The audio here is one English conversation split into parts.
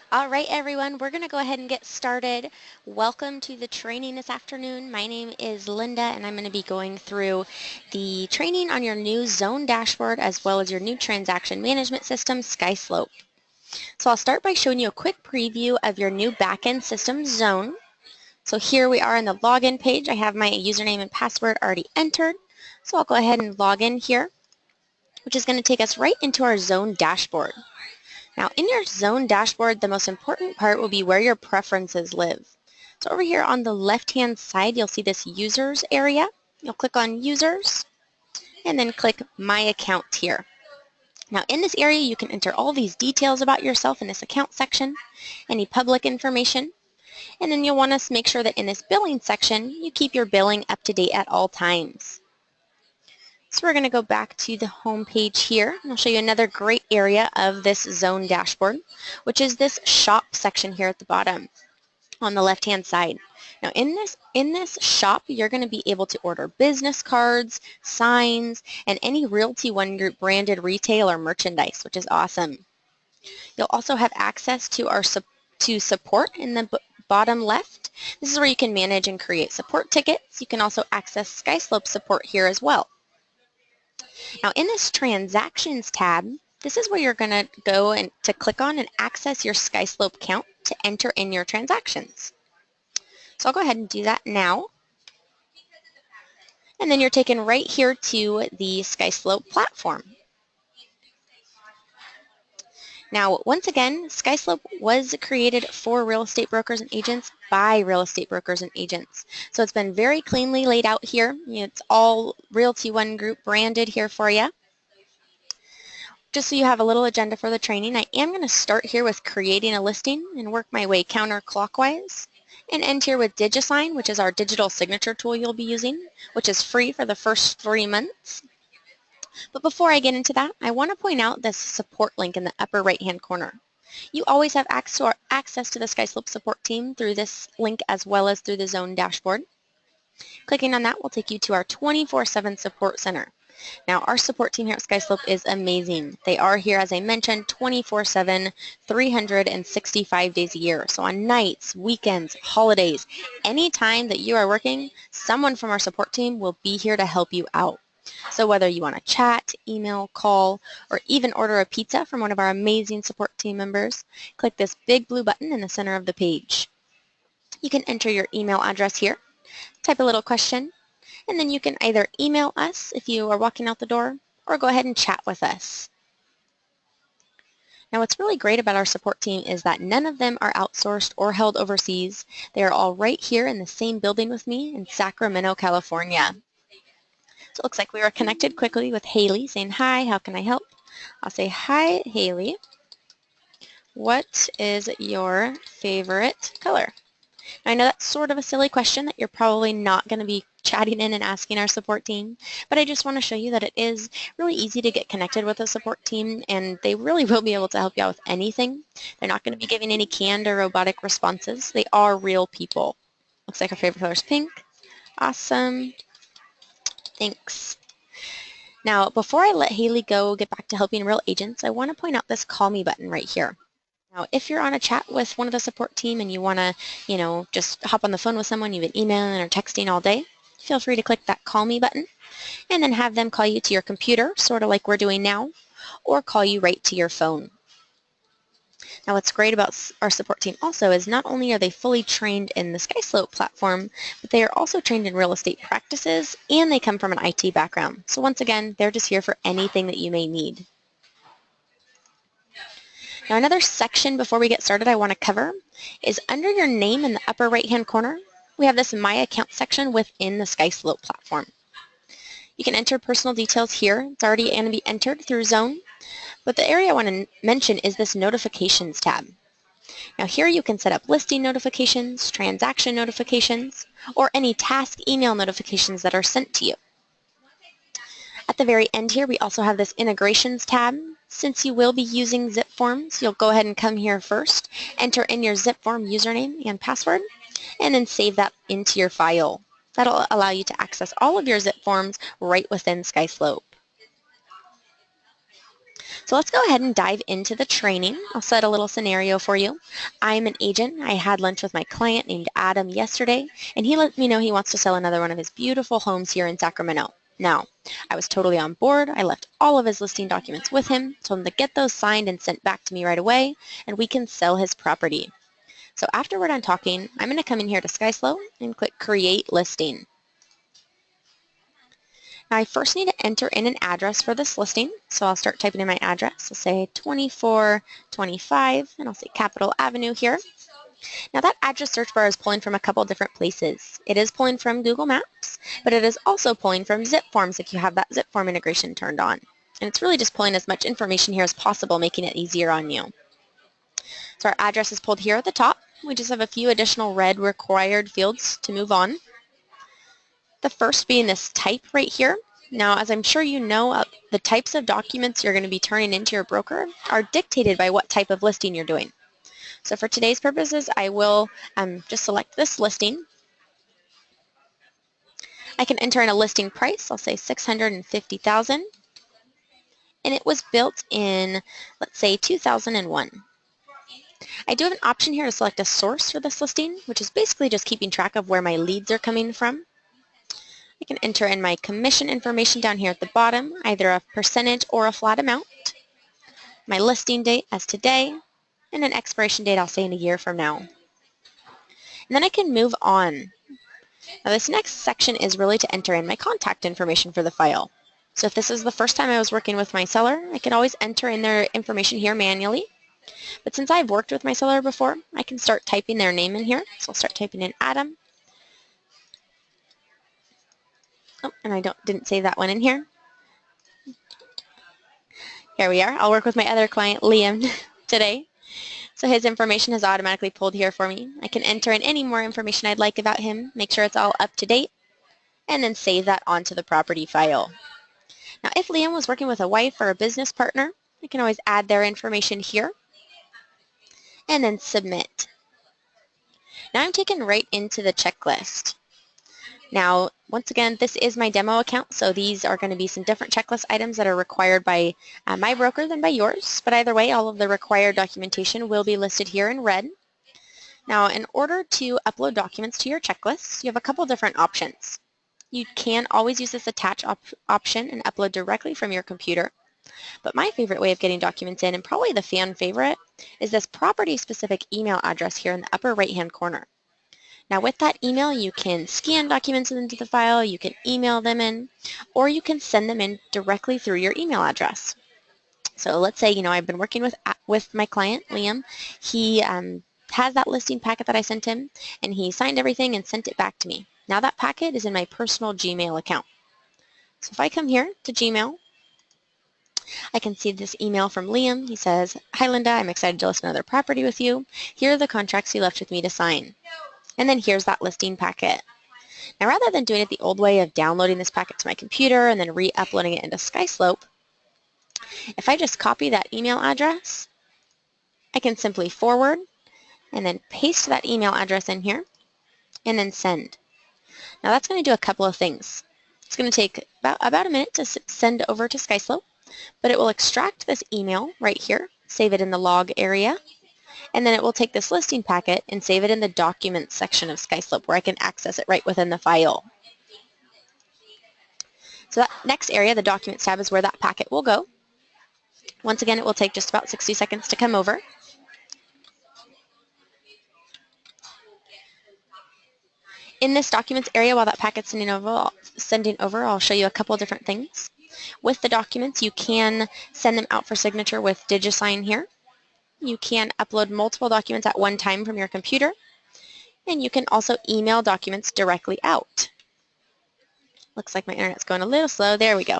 All right, everyone, we're going to go ahead and get started. Welcome to the training this afternoon. My name is Linda, and I'm going to be going through the training on your new zone dashboard as well as your new transaction management system, SkySlope. So I'll start by showing you a quick preview of your new backend system, Zone. So here we are on the login page. I have my username and password already entered. So I'll go ahead and log in here, which is going to take us right into our Zone dashboard. Now in your zone dashboard, the most important part will be where your preferences live. So over here on the left-hand side, you'll see this users area. You'll click on users and then click my account here. Now in this area, you can enter all these details about yourself in this account section, any public information, and then you'll want to make sure that in this billing section, you keep your billing up to date at all times. So we're going to go back to the home page here, and I'll show you another great area of this zone dashboard, which is this shop section here at the bottom on the left-hand side. Now in this shop, you're going to be able to order business cards, signs, and any Realty One Group branded retail or merchandise, which is awesome. You'll also have access to our support in the bottom left. This is where you can manage and create support tickets. You can also access SkySlope support here as well. Now in this Transactions tab, this is where you're going to go and to click on and access your SkySlope count to enter in your transactions. So I'll go ahead and do that now. And then you're taken right here to the SkySlope platform. Now, once again, SkySlope was created for real estate brokers and agents by real estate brokers and agents. So it's been very cleanly laid out here. It's all Realty One Group branded here for you. Just so you have a little agenda for the training, I am going to start here with creating a listing and work my way counterclockwise and end here with DigiSign, which is our digital signature tool you'll be using, which is free for the first 3 months. But before I get into that, I want to point out this support link in the upper right-hand corner. You always have access to the SkySlope support team through this link as well as through the Zone dashboard. Clicking on that will take you to our 24/7 support center. Now, our support team here at SkySlope is amazing. They are here, as I mentioned, 24/7, 365 days a year. So on nights, weekends, holidays, any time that you are working, someone from our support team will be here to help you out. So whether you want to chat, email, call, or even order a pizza from one of our amazing support team members, click this big blue button in the center of the page. You can enter your email address here, type a little question, and then you can either email us if you are walking out the door or go ahead and chat with us. Now what's really great about our support team is that none of them are outsourced or held overseas. They are all right here in the same building with me in Sacramento, California. So it looks like we were connected quickly with Haley saying, "Hi, how can I help?" I'll say, "Hi, Haley. What is your favorite color?" Now, I know that's sort of a silly question that you're probably not going to be chatting in and asking our support team, but I just want to show you that it is really easy to get connected with a support team, and they really will be able to help you out with anything. They're not going to be giving any canned or robotic responses. They are real people. Looks like our favorite color is pink. Awesome. Thanks. Now, before I let Haley go get back to helping real agents, I want to point out this Call Me button right here. Now, if you're on a chat with one of the support team and you want to, just hop on the phone with someone you've been emailing or texting all day, feel free to click that Call Me button and then have them call you to your computer, sort of like we're doing now, or call you right to your phone. Now, what's great about our support team also is not only are they fully trained in the SkySlope platform, but they are also trained in real estate practices, and they come from an IT background. So once again, they're just here for anything that you may need. Now, another section before we get started I want to cover is under your name in the upper right-hand corner, we have this My Account section within the SkySlope platform. You can enter personal details here. It's already going to be entered through Zone. But the area I want to mention is this Notifications tab. Now here you can set up listing notifications, transaction notifications, or any task email notifications that are sent to you. At the very end here, we also have this Integrations tab. Since you will be using Zipforms, you'll go ahead and come here first, enter in your Zipform username and password, and then save that into your file. That'll allow you to access all of your Zipforms right within SkySlope. So let's go ahead and dive into the training. I'll set a little scenario for you. I'm an agent. I had lunch with my client named Adam yesterday, and he let me know he wants to sell another one of his beautiful homes here in Sacramento. Now, I was totally on board. I left all of his listing documents with him, told him to get those signed and sent back to me right away, and we can sell his property. So after we're done talking, I'm going to come in here to SkySlope and click Create Listing. Now I first need to enter in an address for this listing, so I'll start typing in my address. I'll say 2425, and I'll say Capitol Avenue here. Now that address search bar is pulling from a couple different places. It is pulling from Google Maps, but it is also pulling from Zipforms if you have that Zipform integration turned on. And it's really just pulling as much information here as possible, making it easier on you. So our address is pulled here at the top. We just have a few additional red required fields to move on. The first being this type right here. Now, as I'm sure you know, the types of documents you're going to be turning into your broker are dictated by what type of listing you're doing. So for today's purposes, I will just select this listing. I can enter in a listing price. I'll say $650,000. And it was built in, let's say, 2001. I do have an option here to select a source for this listing, which is basically just keeping track of where my leads are coming from. I can enter in my commission information down here at the bottom, either a percentage or a flat amount, my listing date as today, and an expiration date I'll say in a year from now. And then I can move on. Now this next section is really to enter in my contact information for the file. So if this is the first time I was working with my seller, I can always enter in their information here manually. But since I've worked with my seller before, I can start typing their name in here. So I'll start typing in Adam. Oh, and I didn't save that one in here. Here we are. I'll work with my other client, Liam, today. So his information is automatically pulled here for me. I can enter in any more information I'd like about him, make sure it's all up to date, and then save that onto the property file. Now, if Liam was working with a wife or a business partner, I can always add their information here and then submit. Now I'm taken right into the checklist. Now, once again, this is my demo account, so these are going to be some different checklist items that are required by my broker than by yours. But either way, all of the required documentation will be listed here in red. Now, in order to upload documents to your checklist, you have a couple different options. You can always use this attach option and upload directly from your computer. But my favorite way of getting documents in, and probably the fan favorite, is this property-specific email address here in the upper right-hand corner. Now with that email, you can scan documents into the file, you can email them in, or you can send them in directly through your email address. So let's say, I've been working with my client, Liam. He has that listing packet that I sent him, and he signed everything and sent it back to me. Now that packet is in my personal Gmail account. So if I come here to Gmail, I can see this email from Liam. He says, "Hi Linda, I'm excited to list another property with you. Here are the contracts you left with me to sign." And then here's that listing packet. Now rather than doing it the old way of downloading this packet to my computer and then re-uploading it into SkySlope, if I just copy that email address, I can simply forward and then paste that email address in here and then send. Now that's going to do a couple of things. It's going to take about a minute to send over to SkySlope, but it will extract this email right here, save it in the log area, and then it will take this listing packet and save it in the documents section of SkySlope where I can access it right within the file. So that next area, the Documents tab, is where that packet will go. Once again, it will take just about 60 seconds to come over. In this Documents area, while that packet's sending over, I'll show you a couple of different things. With the documents, you can send them out for signature with DigiSign here. You can upload multiple documents at one time from your computer, and you can also email documents directly out. Looks like my internet's going a little slow. There we go.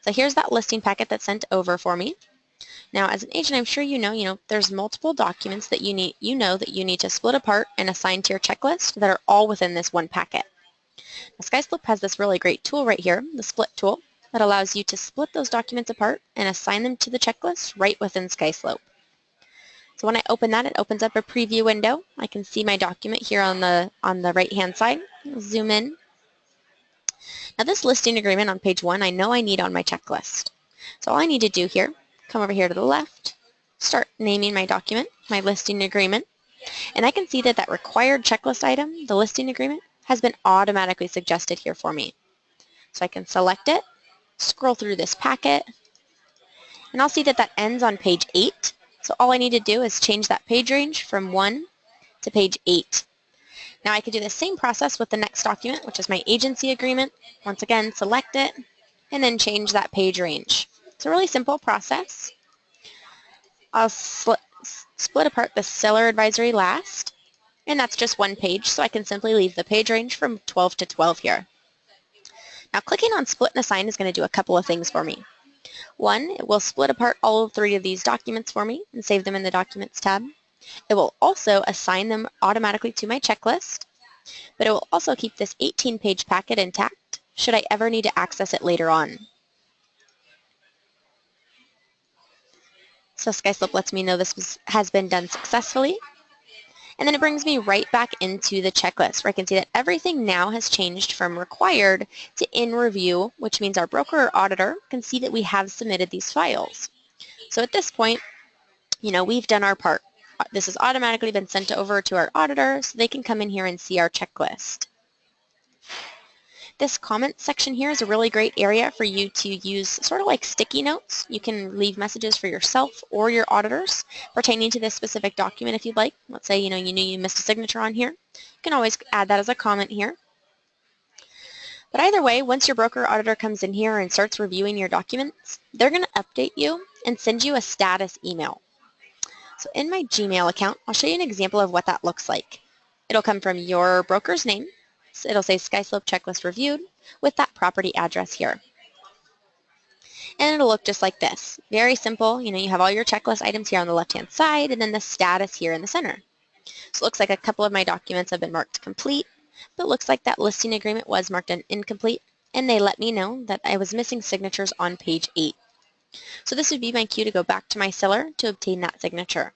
So here's that listing packet that's sent over for me. Now, as an agent, I'm sure you know there's multiple documents that you need to split apart and assign to your checklist that are all within this one packet. Now, SkySlope has this really great tool right here, the Split tool, that allows you to split those documents apart and assign them to the checklist right within SkySlope. So when I open that, it opens up a preview window. I can see my document here on the right-hand side. I'll zoom in. Now this listing agreement on page 1, I know I need on my checklist. So all I need to do here come over here to the left, start naming my document, my listing agreement, and I can see that that required checklist item, the listing agreement, has been automatically suggested here for me. So I can select it, scroll through this packet, and I'll see that that ends on page 8. So all I need to do is change that page range from 1 to page 8. Now I could do the same process with the next document, which is my agency agreement. Once again, select it, and then change that page range. It's a really simple process. I'll split apart the seller advisory last, and that's just one page, so I can simply leave the page range from 12 to 12 here. Now clicking on split and assign is going to do a couple of things for me. One, it will split apart all 3 of these documents for me and save them in the Documents tab. It will also assign them automatically to my checklist, but it will also keep this 18-page packet intact should I ever need to access it later on. So SkySlope lets me know this has been done successfully. And then it brings me right back into the checklist where I can see that everything now has changed from required to in review, which means our broker or auditor can see that we have submitted these files. So at this point, we've done our part. This has automatically been sent over to our auditor so they can come in here and see our checklist. This comment section here is a really great area for you to use sort of like sticky notes. You can leave messages for yourself or your auditors pertaining to this specific document if you'd like. Let's say you knew you missed a signature on here. You can always add that as a comment here. But either way, once your broker or auditor comes in here and starts reviewing your documents, they're going to update you and send you a status email. So in my Gmail account, I'll show you an example of what that looks like. It'll come from your broker's name. So it'll say SkySlope checklist reviewed with that property address here. And it'll look just like this. Very simple. You have all your checklist items here on the left-hand side and then the status here in the center. So it looks like a couple of my documents have been marked complete, but it looks like that listing agreement was marked an incomplete, and they let me know that I was missing signatures on page 8. So this would be my cue to go back to my seller to obtain that signature,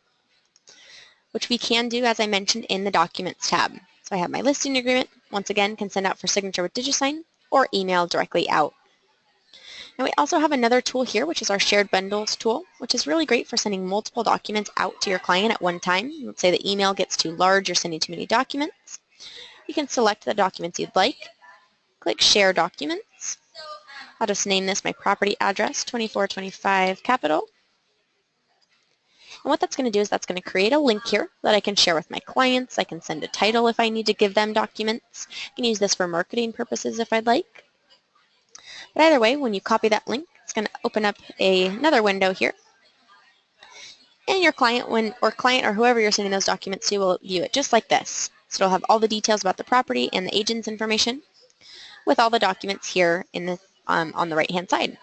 which we can do, as I mentioned, in the Documents tab. So I have my listing agreement, once again, can send out for signature with DigiSign or email directly out. Now we also have another tool here, which is our Shared Bundles tool, which is really great for sending multiple documents out to your client at one time. Let's say the email gets too large, you're sending too many documents. You can select the documents you'd like, click Share Documents. I'll just name this my property address, 2425 Capitol. And what that's going to do is that's going to create a link here that I can share with my clients. I can send a title if I need to give them documents. I can use this for marketing purposes if I'd like. But either way, when you copy that link, it's going to open up another window here. And your client or whoever you're sending those documents to will view it just like this. So it'll have all the details about the property and the agent's information with all the documents here on the right-hand side.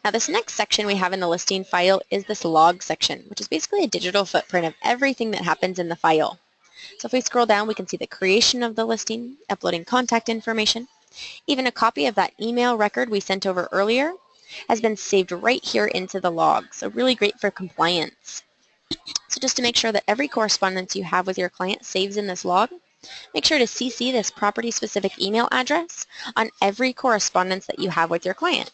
Now this next section we have in the listing file is this log section, which is basically a digital footprint of everything that happens in the file. So if we scroll down, we can see the creation of the listing, uploading contact information. Even a copy of that email record we sent over earlier has been saved right here into the log, so really great for compliance. So just to make sure that every correspondence you have with your client saves in this log, make sure to CC this property-specific email address on every correspondence that you have with your client.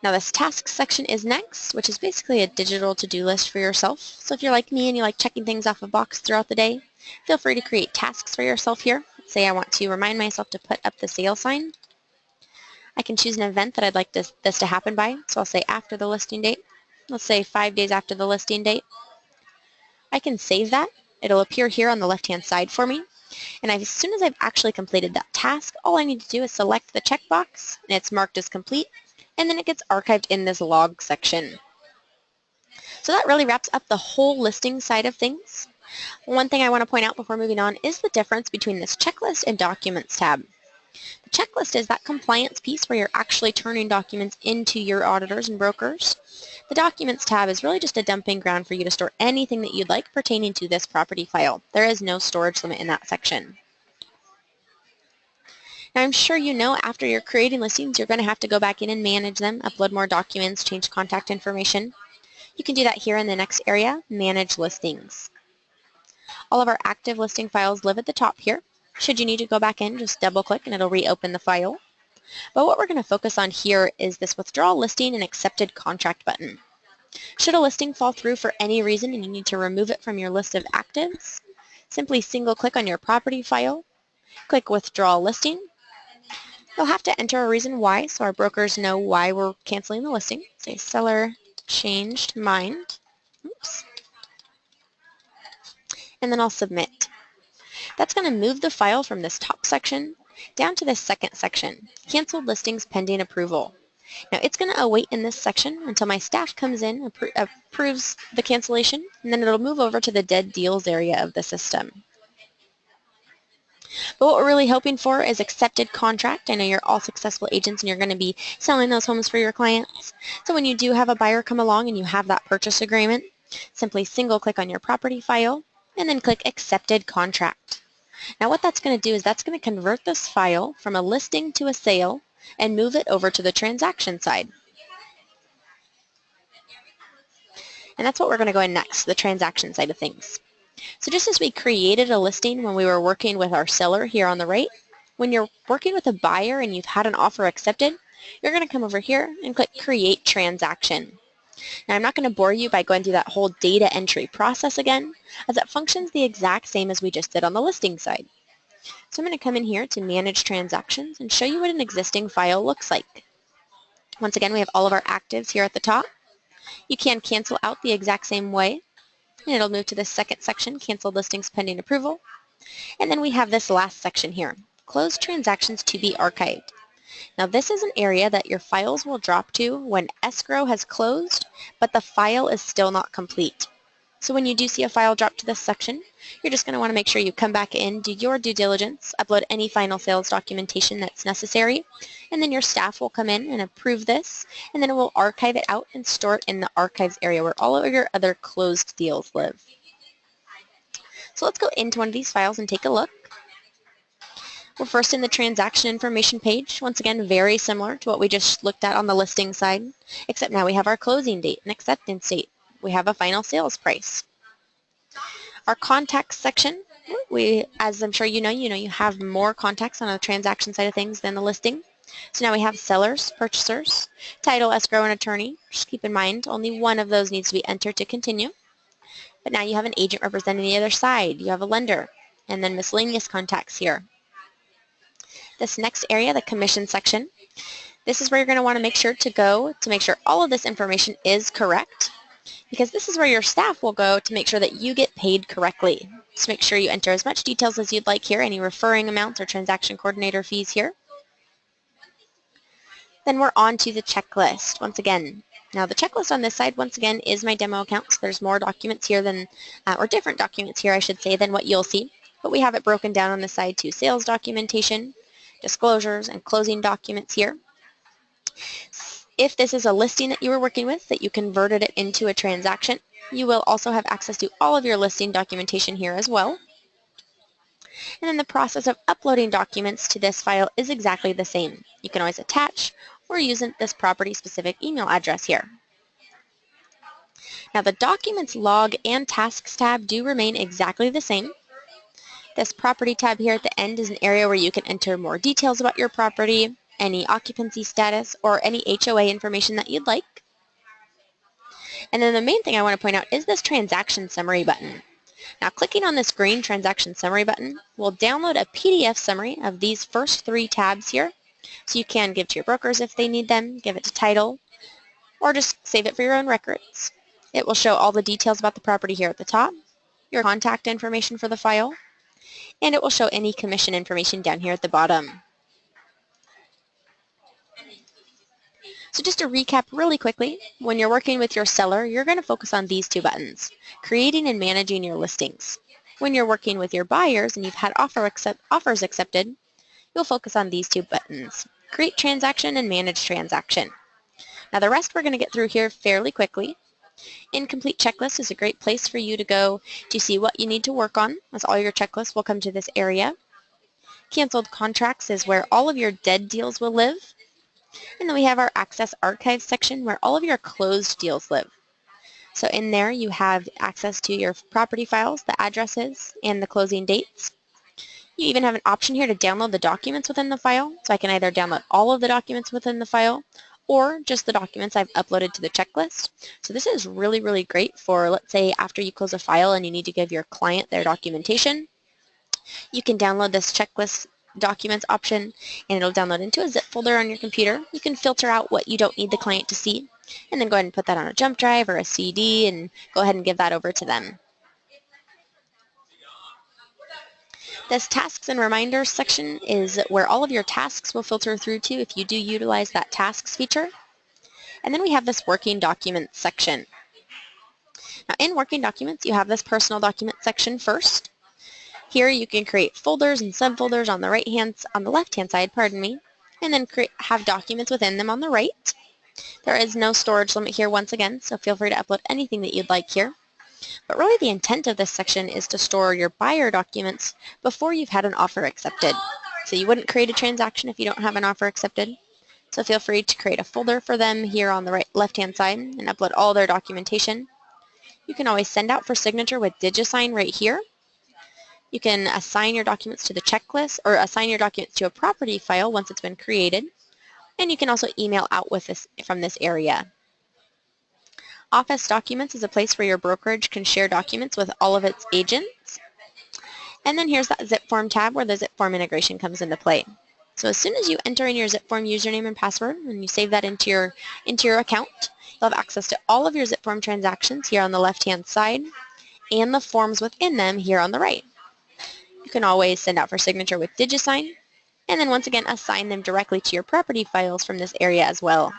Now this tasks section is next, which is basically a digital to-do list for yourself. So if you're like me and you like checking things off a box throughout the day, feel free to create tasks for yourself here. Let's say I want to remind myself to put up the sale sign. I can choose an event that I'd like this to happen by. So I'll say after the listing date. Let's say 5 days after the listing date. I can save that. It'll appear here on the left-hand side for me. And as soon as I've actually completed that task, all I need to do is select the checkbox, and it's marked as complete, and then it gets archived in this log section. So that really wraps up the whole listing side of things. One thing I want to point out before moving on is the difference between this checklist and documents tab. The checklist is that compliance piece where you're actually turning documents into your auditors and brokers. The documents tab is really just a dumping ground for you to store anything that you'd like pertaining to this property file. There is no storage limit in that section. Now I'm sure you know after you're creating listings, you're going to have to go back in and manage them, upload more documents, change contact information. You can do that here in the next area, Manage Listings. All of our active listing files live at the top here. Should you need to go back in, just double click and it'll reopen the file. But what we're going to focus on here is this withdraw listing and accepted contract button. Should a listing fall through for any reason and you need to remove it from your list of actives, simply single click on your property file, click withdraw listing. You'll have to enter a reason why so our brokers know why we're canceling the listing. Say seller changed mind. Oops. And then I'll submit. That's going to move the file from this top section down to this second section, canceled listings pending approval. Now it's going to await in this section until my staff comes in, approves the cancellation, and then it'll move over to the dead deals area of the system. But what we're really hoping for is accepted contract. I know you're all successful agents and you're going to be selling those homes for your clients. So when you do have a buyer come along and you have that purchase agreement, simply single click on your property file and then click accepted contract. Now what that's going to do is that's going to convert this file from a listing to a sale and move it over to the transaction side. And that's what we're going to go in next, the transaction side of things. So just as we created a listing when we were working with our seller here on the right, when you're working with a buyer and you've had an offer accepted, you're going to come over here and click Create Transaction. Now I'm not going to bore you by going through that whole data entry process again, as it functions the exact same as we just did on the listing side. So I'm going to come in here to Manage Transactions and show you what an existing file looks like. Once again, we have all of our actives here at the top. You can cancel out the exact same way. And it'll move to this second section, Canceled Listings Pending Approval. And then we have this last section here, Closed Transactions to be Archived. Now this is an area that your files will drop to when escrow has closed, but the file is still not complete. So when you do see a file drop to this section, you're just going to want to make sure you come back in, do your due diligence, upload any final sales documentation that's necessary, and then your staff will come in and approve this, and then it will archive it out and store it in the archives area where all of your other closed deals live. So let's go into one of these files and take a look. We're first in the transaction information page. Once again, very similar to what we just looked at on the listing side, except now we have our closing date and acceptance date. We have a final sales price. Our contacts section, as I'm sure you know, you have more contacts on the transaction side of things than the listing. So now we have sellers, purchasers, title, escrow, and attorney. Just keep in mind, only one of those needs to be entered to continue. But now you have an agent representing the other side. You have a lender, and then miscellaneous contacts here. This next area, the commission section, this is where you're going to want to make sure to go to make sure all of this information is correct, because this is where your staff will go to make sure that you get paid correctly. So make sure you enter as much details as you'd like here, any referring amounts or transaction coordinator fees here. Then we're on to the checklist once again. Now the checklist on this side, once again, is my demo account. So there's more documents here than, or different documents here, I should say, than what you'll see. But we have it broken down on the side to sales documentation, disclosures, and closing documents here. If this is a listing that you were working with, that you converted it into a transaction, you will also have access to all of your listing documentation here as well. And then the process of uploading documents to this file is exactly the same. You can always attach or use this property-specific email address here. Now the Documents Log and Tasks tab do remain exactly the same. This Property tab here at the end is an area where you can enter more details about your property, any occupancy status, or any HOA information that you'd like. And then the main thing I want to point out is this Transaction Summary button. Now clicking on this green Transaction Summary button will download a PDF summary of these first three tabs here. So you can give to your brokers if they need them, give it to title, or just save it for your own records. It will show all the details about the property here at the top, your contact information for the file, and it will show any commission information down here at the bottom. So just to recap really quickly, when you're working with your seller, you're going to focus on these two buttons, creating and managing your listings. When you're working with your buyers and you've had offers accepted, you'll focus on these two buttons, create transaction and manage transaction. Now the rest we're going to get through here fairly quickly. Incomplete checklist is a great place for you to go to see what you need to work on, as all your checklists will come to this area. Canceled contracts is where all of your dead deals will live. And then we have our Access Archives section where all of your closed deals live. So in there you have access to your property files, the addresses, and the closing dates. You even have an option here to download the documents within the file, so I can either download all of the documents within the file or just the documents I've uploaded to the checklist. So this is really, really great for, let's say, after you close a file and you need to give your client their documentation. You can download this checklist documents option and it'll download into a zip folder on your computer. You can filter out what you don't need the client to see and then go ahead and put that on a jump drive or a CD and go ahead and give that over to them. This tasks and reminders section is where all of your tasks will filter through to if you do utilize that tasks feature. And then we have this working documents section. Now in working documents, you have this personal document section first. Here you can create folders and subfolders on the left-hand side, and then have documents within them on the right. There is no storage limit here once again, so feel free to upload anything that you'd like here. But really the intent of this section is to store your buyer documents before you've had an offer accepted. So you wouldn't create a transaction if you don't have an offer accepted. So feel free to create a folder for them here on the left-hand side and upload all their documentation. You can always send out for signature with DigiSign right here. You can assign your documents to the checklist or assign your documents to a property file once it's been created. And you can also email out with this from this area. Office Documents is a place where your brokerage can share documents with all of its agents. And then here's that Zipform tab where the Zipform integration comes into play. So as soon as you enter in your Zipform username and password and you save that into your account, you'll have access to all of your Zipform transactions here on the left-hand side and the forms within them here on the right. You can always send out for signature with DigiSign and then once again assign them directly to your property files from this area as well.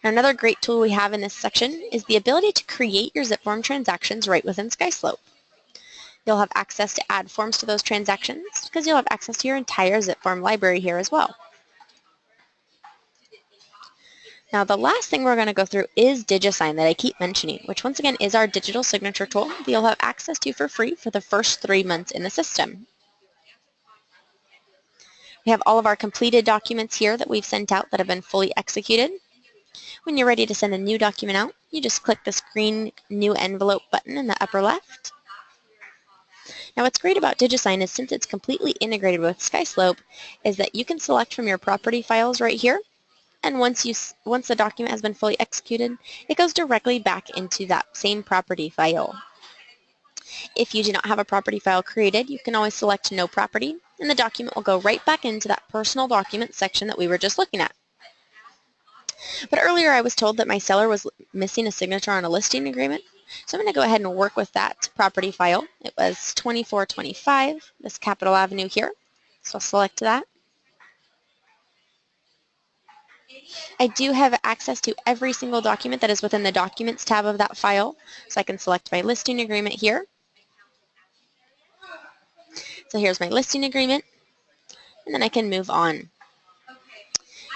Now, another great tool we have in this section is the ability to create your Zipform transactions right within SkySlope. You'll have access to add forms to those transactions because you'll have access to your entire Zipform library here as well. Now the last thing we're going to go through is DigiSign that I keep mentioning, which once again is our digital signature tool that you'll have access to for free for the first 3 months in the system. We have all of our completed documents here that we've sent out that have been fully executed. When you're ready to send a new document out, you just click this green New Envelope button in the upper left. Now what's great about DigiSign is since it's completely integrated with SkySlope is that you can select from your property files right here, and once the document has been fully executed, it goes directly back into that same property file. If you do not have a property file created, you can always select No Property, and the document will go right back into that personal document section that we were just looking at. But earlier I was told that my seller was missing a signature on a listing agreement, so I'm going to go ahead and work with that property file. It was 2425, this Capitol Avenue here, so I'll select that. I do have access to every single document that is within the Documents tab of that file, so I can select my listing agreement here. So here's my listing agreement, and then I can move on.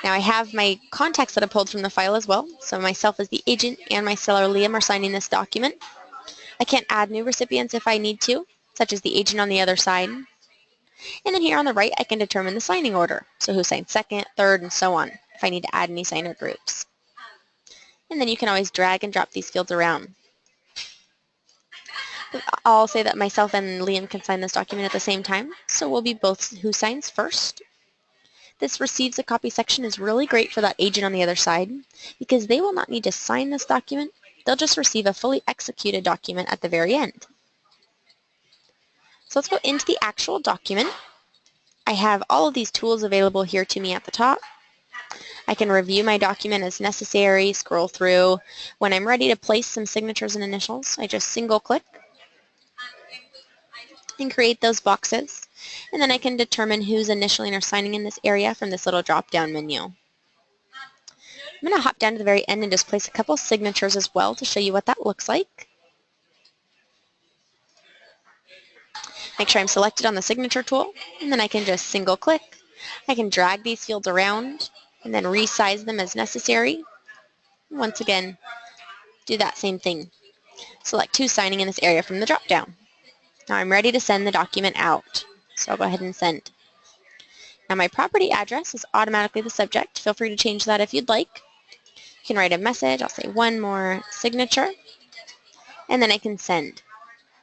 Now I have my contacts that I pulled from the file as well. So myself as the agent and my seller Liam are signing this document. I can add new recipients if I need to, such as the agent on the other side. And then here on the right I can determine the signing order. So who signed second, third, and so on, if I need to add any signer groups. And then you can always drag and drop these fields around. I'll say that myself and Liam can sign this document at the same time, so we'll be both who signs first. This receives a copy section is really great for that agent on the other side because they will not need to sign this document. They'll just receive a fully executed document at the very end. So let's go into the actual document. I have all of these tools available here to me at the top. I can review my document as necessary, scroll through. When I'm ready to place some signatures and initials, I just single click and create those boxes. And then I can determine who's initialing or signing in this area from this little drop-down menu. I'm going to hop down to the very end and just place a couple signatures as well to show you what that looks like. Make sure I'm selected on the signature tool, and then I can just single click. I can drag these fields around and then resize them as necessary. Once again, do that same thing. Select who's signing in this area from the drop-down. Now I'm ready to send the document out. So I'll go ahead and send. Now my property address is automatically the subject. Feel free to change that if you'd like. You can write a message. I'll say one more signature. And then I can send.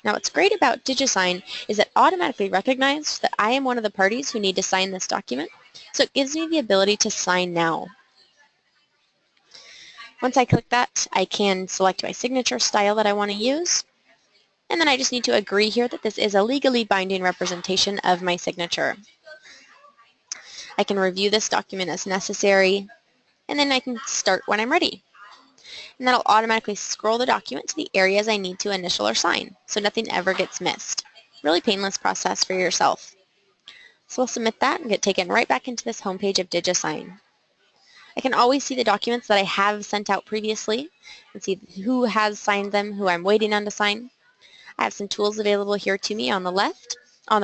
Now what's great about DigiSign is it automatically recognizes that I am one of the parties who need to sign this document, so it gives me the ability to sign now. Once I click that, I can select my signature style that I want to use, and then I just need to agree here that this is a legally binding representation of my signature. I can review this document as necessary, and then I can start when I'm ready. And that'll automatically scroll the document to the areas I need to initial or sign, so nothing ever gets missed. Really painless process for yourself. So we'll submit that and get taken right back into this homepage of DigiSign. I can always see the documents that I have sent out previously and see who has signed them, who I'm waiting on to sign. I have some tools available here to me on the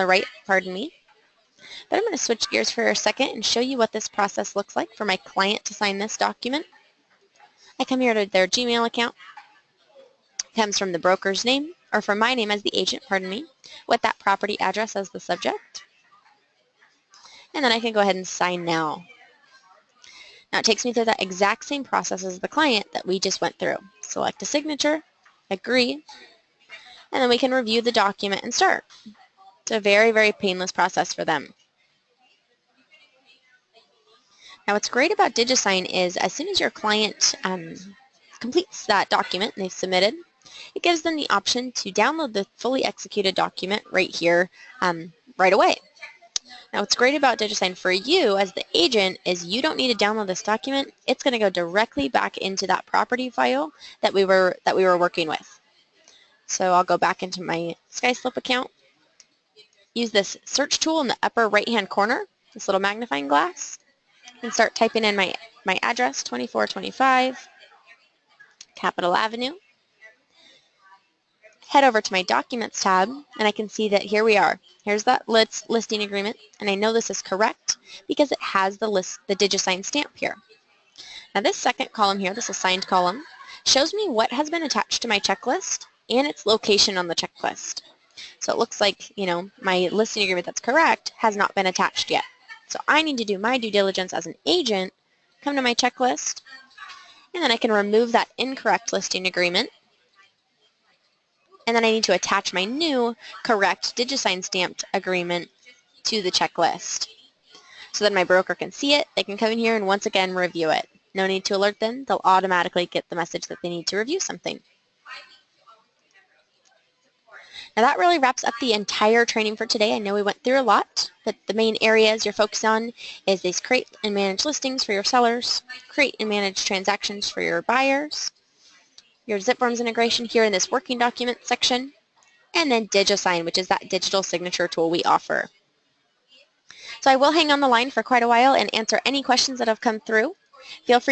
right, pardon me. But I'm going to switch gears for a second and show you what this process looks like for my client to sign this document. I come here to their Gmail account. It comes from the broker's name, or from my name as the agent, pardon me, with that property address as the subject. And then I can go ahead and sign now. Now it takes me through that exact same process as the client that we just went through. Select a signature, agree, and then we can review the document and start. It's a very, very painless process for them. Now what's great about DigiSign is as soon as your client completes that document they've submitted, it gives them the option to download the fully executed document right here right away. Now what's great about DigiSign for you as the agent is you don't need to download this document. It's going to go directly back into that property file that we were working with. So I'll go back into my SkySlope account, use this search tool in the upper right hand corner, this little magnifying glass, and start typing in my address, 2425 Capitol Avenue. Head over to my Documents tab, and I can see that here we are. Here's that listing agreement, and I know this is correct because it has the DigiSign stamp here. Now this second column here, this assigned column, shows me what has been attached to my checklist and its location on the checklist. So it looks like, my listing agreement that's correct has not been attached yet. So I need to do my due diligence as an agent, come to my checklist, and then I can remove that incorrect listing agreement. And then I need to attach my new correct DigiSign stamped agreement to the checklist. So that my broker can see it, they can come in here and once again review it. No need to alert them, they'll automatically get the message that they need to review something. Now that really wraps up the entire training for today. I know we went through a lot, but the main areas you're focused on is these create and manage listings for your sellers, create and manage transactions for your buyers, your Zipforms integration here in this working document section, and then DigiSign, which is that digital signature tool we offer. So I will hang on the line for quite a while and answer any questions that have come through. Feel free